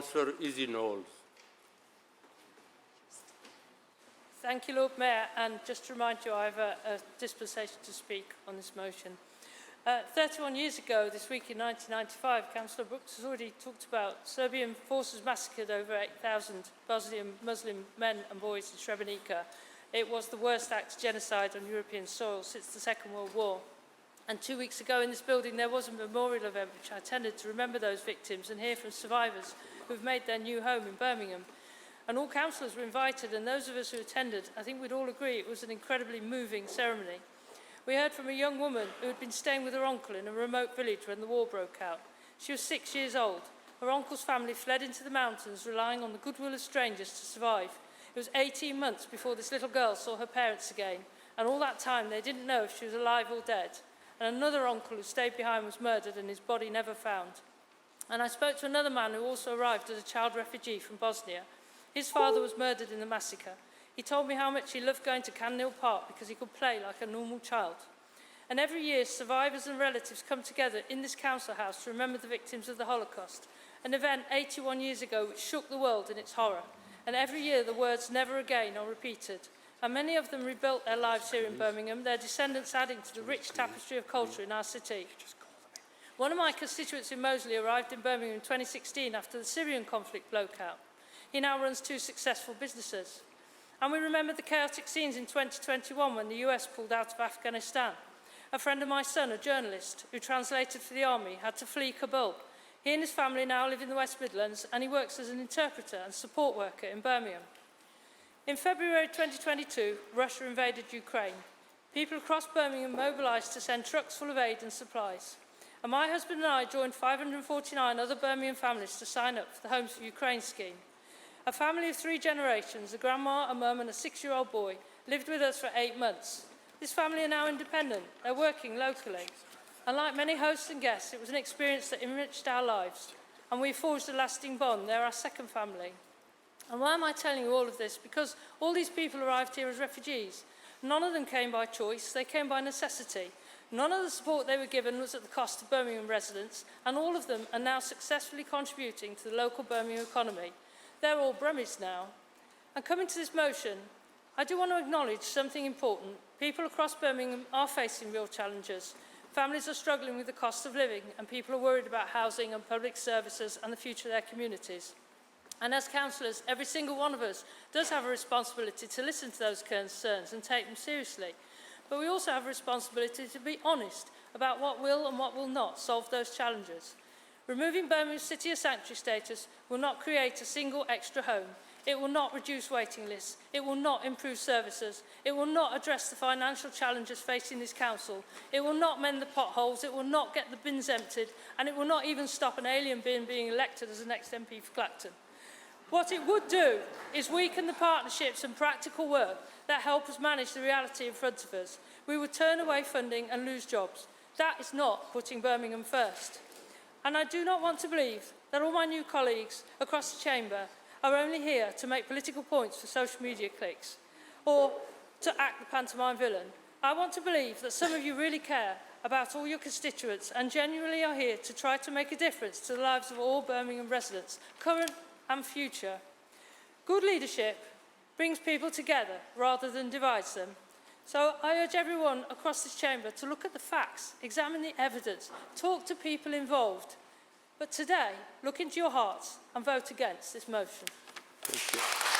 Councillor Izzy Knowles. Thank you, Lord Mayor, and just to remind you, I have a dispensation to speak on this motion. 31 years ago, this week in 1995, Councillor Brooks has already talked about Serbian forces massacred over 8,000 Bosnian Muslim men and boys in Srebrenica. It was the worst act of genocide on European soil since the Second World War. And 2 weeks ago in this building, there was a memorial event which I attended to remember those victims and hear from survivors who have made their new home in Birmingham. And all councillors were invited, and those of us who attended, I think we'd all agree it was an incredibly moving ceremony. We heard from a young woman who had been staying with her uncle in a remote village when the war broke out. She was 6 years old. Her uncle's family fled into the mountains, relying on the goodwill of strangers to survive. It was 18 months before this little girl saw her parents again, and all that time they didn't know if she was alive or dead. And another uncle who stayed behind was murdered and his body never found. And I spoke to another man who also arrived as a child refugee from Bosnia. His father was murdered in the massacre. He told me how much he loved going to Cllr Park because he could play like a normal child. And every year, survivors and relatives come together in this council house to remember the victims of the Holocaust, an event 81 years ago which shook the world in its horror. And every year, the words "never again" are repeated. And many of them rebuilt their lives here in Birmingham, their descendants adding to the rich tapestry of culture in our city. One of my constituents in Moseley arrived in Birmingham in 2016 after the Syrian conflict broke out. He now runs 2 successful businesses. And we remember the chaotic scenes in 2021 when the US pulled out of Afghanistan. A friend of my son, a journalist who translated for the army, had to flee Kabul. He and his family now live in the West Midlands, and he works as an interpreter and support worker in Birmingham. In February 2022, Russia invaded Ukraine. People across Birmingham mobilised to send trucks full of aid and supplies. And my husband and I joined 549 other Birmingham families to sign up for the Homes for Ukraine scheme. A family of 3 generations, a grandma, a mum and a 6-year-old boy, lived with us for 8 months. This family are now independent. They're working locally. And like many hosts and guests, it was an experience that enriched our lives. And we forged a lasting bond. They're our second family. And why am I telling you all of this? Because all these people arrived here as refugees. None of them came by choice. They came by necessity. None of the support they were given was at the cost of Birmingham residents. And all of them are now successfully contributing to the local Birmingham economy. They're all Brummies now. And coming to this motion, I do want to acknowledge something important. People across Birmingham are facing real challenges. Families are struggling with the cost of living, and people are worried about housing and public services and the future of their communities. And as councillors, every single one of us does have a responsibility to listen to those concerns and take them seriously. But we also have a responsibility to be honest about what will and what will not solve those challenges. Removing Birmingham's City of Sanctuary status will not create a single extra home. It will not reduce waiting lists. It will not improve services. It will not address the financial challenges facing this council. It will not mend the potholes. It will not get the bins emptied. And it will not even stop an alien being elected as the next MP for Clacton. What it would do is weaken the partnerships and practical work that help us manage the reality in front of us. We would turn away funding and lose jobs. That is not putting Birmingham first. And I do not want to believe that all my new colleagues across the chamber are only here to make political points for social media clicks or to act the pantomime villain. I want to believe that some of you really care about all your constituents and genuinely are here to try to make a difference to the lives of all Birmingham residents, current and future. Good leadership brings people together rather than divides them. So I urge everyone across this chamber to look at the facts, examine the evidence, talk to people involved. But today, look into your hearts and vote against this motion. Thank you.